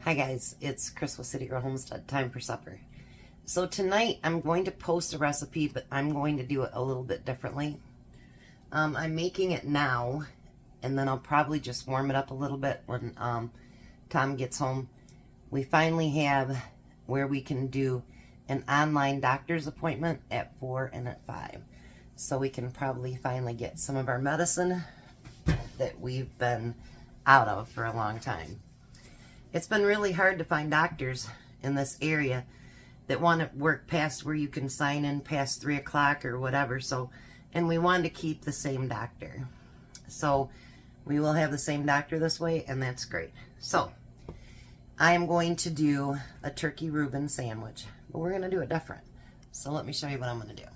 Hi guys, it's Chris with City Girl Homestead. Time for supper. So tonight I'm going to post a recipe, but I'm going to do it a little bit differently. I'm making it now, and then I'll probably just warm it up a little bit when Tom gets home. We finally have where we can do an online doctor's appointment at 4 and at 5. So we can probably finally get some of our medicine that we've been out of for a long time. It's been really hard to find doctors in this area that want to work past where you can sign in past 3 o'clock or whatever. So, and we wanted to keep the same doctor. So we will have the same doctor this way, and that's great. So I am going to do a turkey Reuben sandwich, but we're going to do it different. So let me show you what I'm going to do.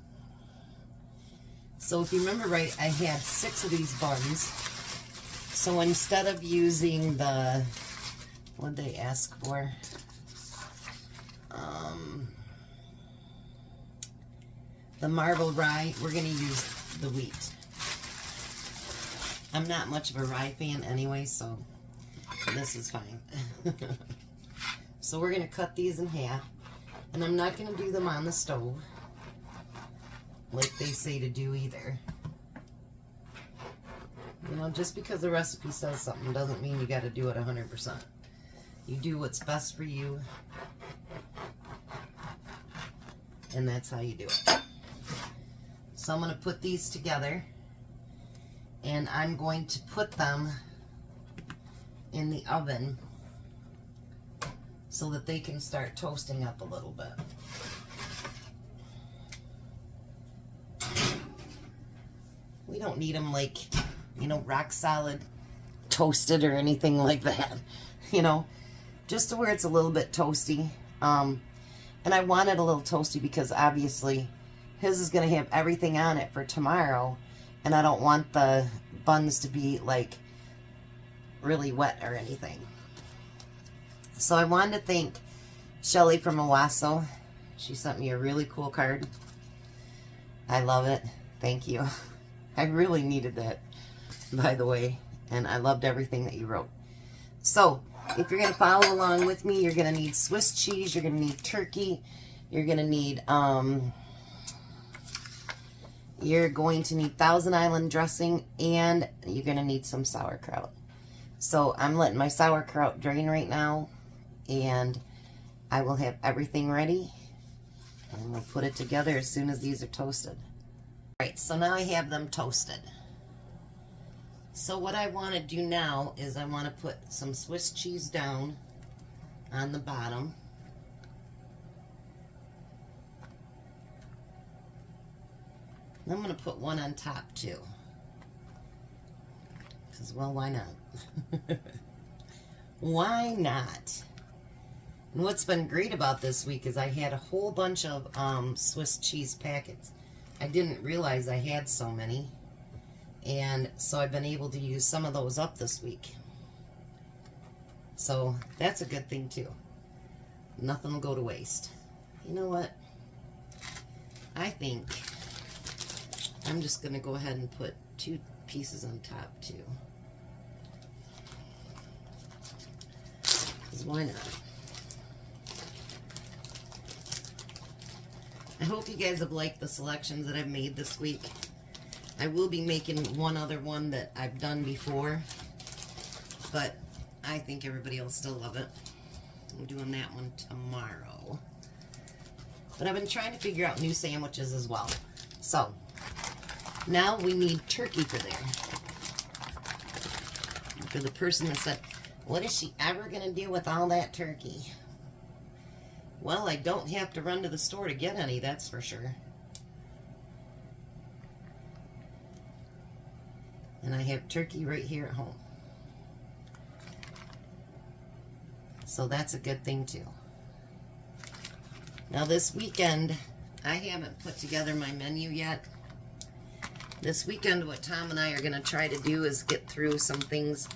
So if you remember right, I had 6 of these buns. So instead of using the, what did they ask for? The marble rye, we're going to use the wheat. I'm not much of a rye fan anyway, so this is fine. So we're going to cut these in half, and I'm not going to do them on the stove like they say to do either. You know, just because the recipe says something doesn't mean you got to do it 100%. You do what's best for you, and that's how you do it. So I'm going to put these together, and I'm going to put them in the oven so that they can start toasting up a little bit. We don't need them like, you know, rock solid toasted or anything like that, you know, just to where it's a little bit toasty. And I want it a little toasty because obviously his is going to have everything on it for tomorrow, and I don't want the buns to be like really wet or anything. So I wanted to thank Shelly from Owasso. She sent me a really cool card. I love it. Thank you. I really needed that, by the way, and I loved everything that you wrote. So if you're going to follow along with me, you're going to need Swiss cheese, you're going to need turkey, you're going to need Thousand Island dressing, and you're going to need some sauerkraut. So I'm letting my sauerkraut drain right now, and I will have everything ready, and we'll put it together as soon as these are toasted. Alright, so now I have them toasted. So what I want to do now is I want to put some Swiss cheese down on the bottom. I'm going to put one on top too. Because, well, why not? Why not? And what's been great about this week is I had a whole bunch of Swiss cheese packets. I didn't realize I had so many. And so I've been able to use some of those up this week. So that's a good thing too. Nothing will go to waste. You know what? I think I'm just going to go ahead and put 2 pieces on top too. Because why not? I hope you guys have liked the selections that I've made this week. I will be making one other one that I've done before, but I think everybody will still love it. I'm doing that one tomorrow. But I've been trying to figure out new sandwiches as well. So now we need turkey for there. For the person that said, what is she ever going to do with all that turkey? Well, I don't have to run to the store to get any, that's for sure. And I have turkey right here at home. So that's a good thing too. Now this weekend, I haven't put together my menu yet. This weekend, what Tom and I are going to try to do is get through some things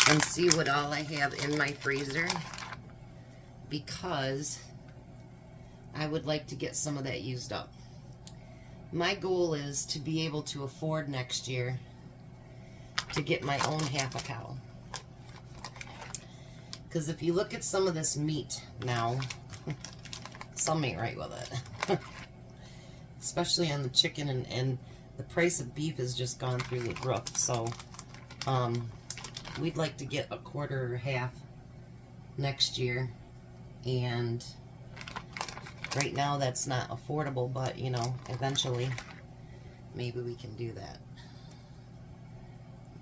and see what all I have in my freezer, because I would like to get some of that used up. My goal is to be able to afford next year to get my own half a cow. Because if you look at some of this meat now, something ain't right with it. Especially on the chicken, and the price of beef has just gone through the roof. So we'd like to get a quarter or half next year. And right now that's not affordable, but you know, eventually maybe we can do that.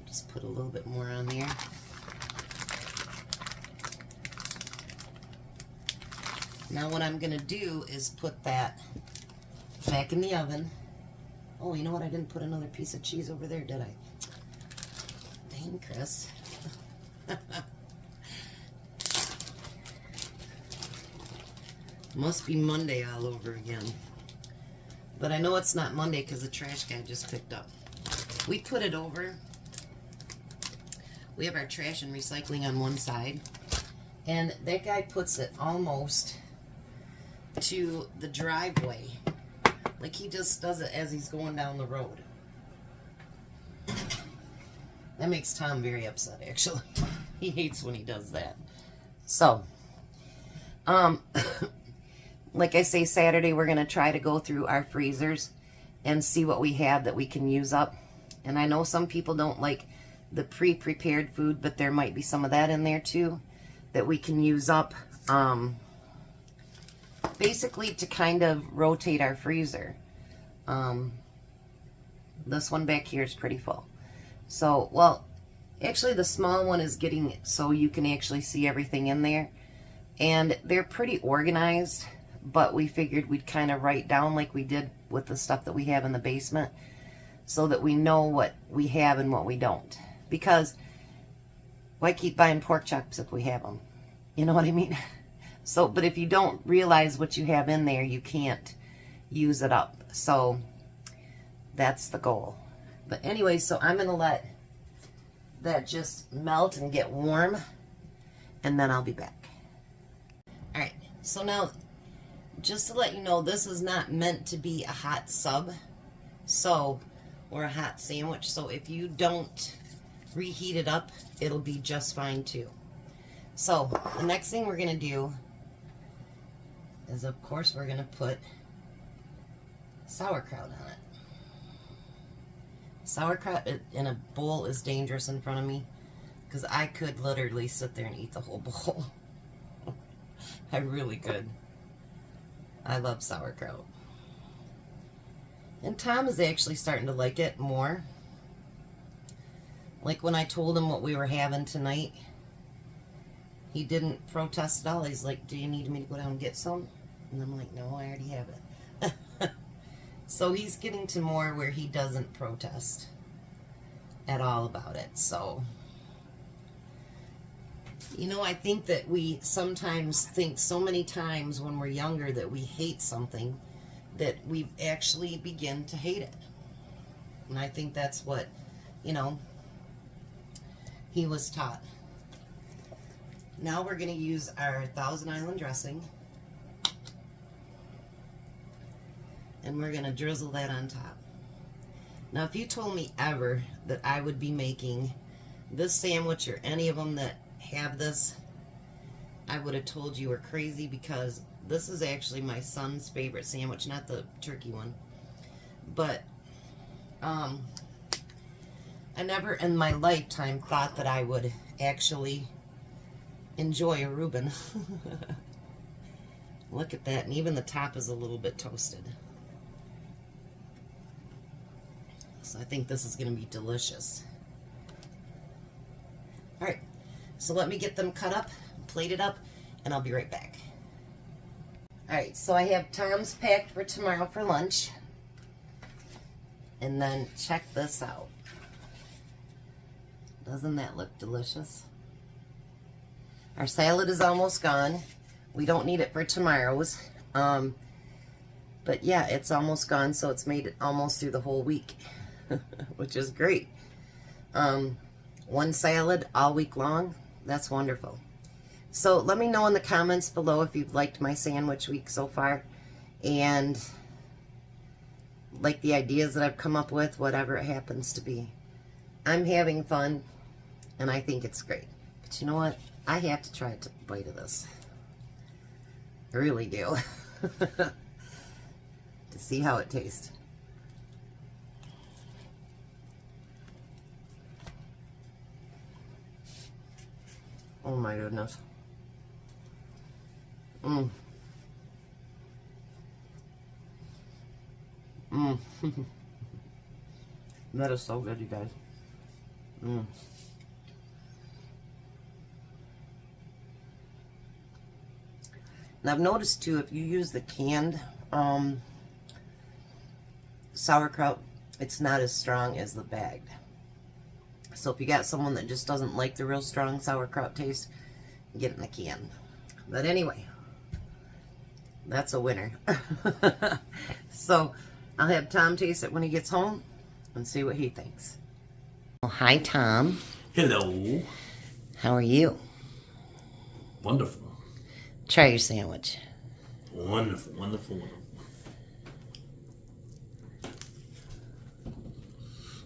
Just put a little bit more on there. Now what I'm going to do is put that back in the oven. Oh, you know what? I didn't put another piece of cheese over there, did I? Dang, Chris. Must be Monday all over again. But I know it's not Monday because the trash guy just picked up. We put it over. We have our trash and recycling on one side. And that guy puts it almost to the driveway. Like he just does it as he's going down the road. That makes Tom very upset, actually. He hates when he does that. So, like I say, Saturday we're going to try to go through our freezers and see what we have that we can use up. And I know some people don't like the pre-prepared food, but there might be some of that in there too that we can use up. Basically to kind of rotate our freezer. This one back here is pretty full. So, well, actually the small one is getting so you can actually see everything in there. And they're pretty organized, but we figured we'd kind of write down like we did with the stuff that we have in the basement so that we know what we have and what we don't. Because why keep buying pork chops if we have them? You know what I mean? So, but if you don't realize what you have in there, you can't use it up. So that's the goal. But anyway, so I'm going to let that just melt and get warm, and then I'll be back. All right, so now just to let you know, this is not meant to be a hot sub, so, or a hot sandwich. So if you don't reheat it up, it'll be just fine too. So the next thing we're going to do is, of course, we're going to put sauerkraut on it. Sauerkraut in a bowl is dangerous in front of me because I could literally sit there and eat the whole bowl. I really could. I love sauerkraut. And Tom is actually starting to like it more. Like when I told him what we were having tonight, he didn't protest at all. He's like, do you need me to go down and get some? And I'm like, no, I already have it. So he's getting to more where he doesn't protest at all about it. So, you know, I think that we sometimes think so many times when we're younger that we hate something that we actually begin to hate it. And I think that's what, you know, he was taught. Now we're going to use our Thousand Island dressing. And we're going to drizzle that on top. Now, if you told me ever that I would be making this sandwich or any of them that have this, I would have told you were crazy, because this is actually my son's favorite sandwich, not the turkey one. But I never in my lifetime thought that I would actually enjoy a Reuben. Look at that, and even the top is a little bit toasted. So I think this is going to be delicious. Alright, so let me get them cut up, plated up, and I'll be right back. Alright, so I have Tom's packed for tomorrow for lunch. And then check this out. Doesn't that look delicious? Our salad is almost gone. We don't need it for tomorrow's. But yeah, it's almost gone, so it's made it almost through the whole week, which is great. One salad all week long. That's wonderful. So let me know in the comments below if you've liked my sandwich week so far, and like the ideas that I've come up with, whatever it happens to be. I'm having fun, and I think it's great. But you know what? I have to try a bite of this. I really do. To see how it tastes. Oh my goodness. Mmm. Mmm. That is so good, you guys. Mmm. And I've noticed too, if you use the canned sauerkraut, it's not as strong as the bagged. So if you got someone that just doesn't like the real strong sauerkraut taste, get it in a can. But anyway, that's a winner. So I'll have Tom taste it when he gets home and see what he thinks. Well, hi, Tom. Hello. How are you? Wonderful. Try your sandwich. Wonderful, wonderful, wonderful.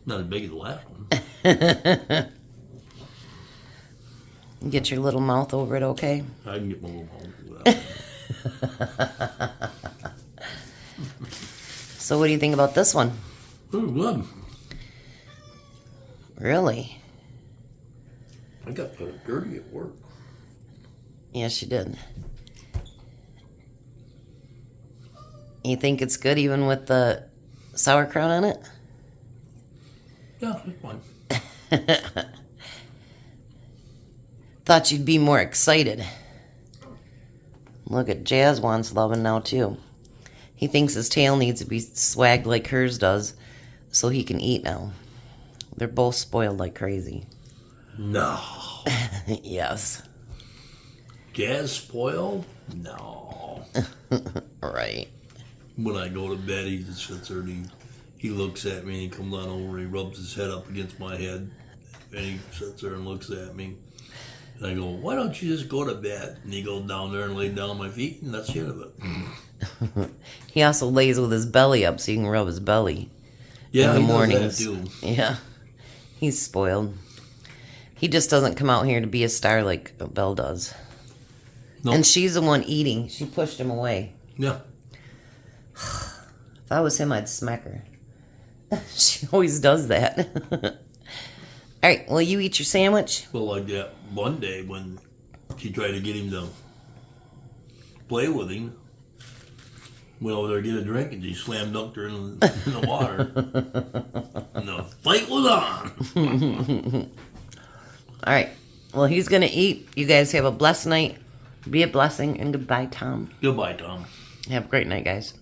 Not as big as the last one. Get your little mouth over it, okay? I can get my little mouth over that. So what do you think about this one? Oh, good. Really? I got kind of dirty at work. Yes, you did. You think it's good even with the sauerkraut on it? Yeah, it's fine. Thought you'd be more excited. Look at Jazz wants loving now too. He thinks his tail needs to be swagged like hers does so he can eat now. They're both spoiled like crazy. No. Yes. Gas spoiled? No. Right. When I go to bed, he just sits there and he looks at me and he comes on over and he rubs his head up against my head and he sits there and looks at me. And I go, why don't you just go to bed? And he goes down there and lays down on my feet and that's the end of it. He also lays with his belly up so you can rub his belly. Yeah, in the he mornings. does that too. Yeah. He's spoiled. He just doesn't come out here to be a star like Belle does. Nope. And she's the one eating. She pushed him away. Yeah. If I was him, I'd smack her. She always does that. All right, well, you eat your sandwich. Well, like that one day when she tried to get him to play with him, went over there to get a drink and she slam dunked her in the water. And the fight was on. All right, well, he's going to eat. You guys have a blessed night. Be a blessing, and goodbye, Tom. Goodbye, Tom. Have a great night, guys.